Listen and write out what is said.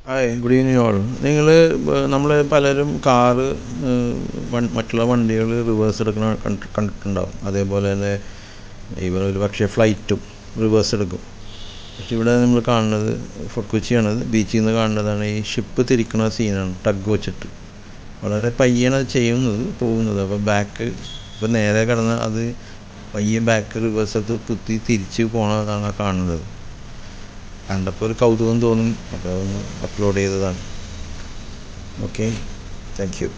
Hi, good evening all. നിങ്ങൾ നമ്മൾ പലരും കാറ് മറ്റുള്ള വണ്ടികൾ റിവേഴ്സ് എടുക്കണ കണ്ടിട്ടുണ്ടാവും. അതേപോലെ തന്നെ ഇവർ ഒരു പക്ഷേ ഫ്ലൈറ്റും റിവേഴ്സ് എടുക്കും. പക്ഷെ ഇവിടെ നമ്മൾ കാണുന്നത് ഫോർട്ട് കൊച്ചിയാണത്, ബീച്ചിൽ നിന്ന് കാണുന്നതാണ് ഈ ഷിപ്പ് തിരിക്കുന്ന സീനാണ്. ടഗ് വെച്ചിട്ട് വളരെ പയ്യാണ് അത് ചെയ്യുന്നത്, പോകുന്നത്. അപ്പോൾ ബാക്ക് ഇപ്പോൾ നേരെ കിടന്ന് അത് പയ്യെ ബാക്ക് റിവേഴ്സത്ത് കുത്തി തിരിച്ച് പോണതാണ് കാണുന്നത്. കണ്ടപ്പോൾ ഒരു കൗതുകം തോന്നും, അപ്പോൾ അതൊന്ന് അപ്ലോഡ് ചെയ്തതാണ്. Okay, thank you.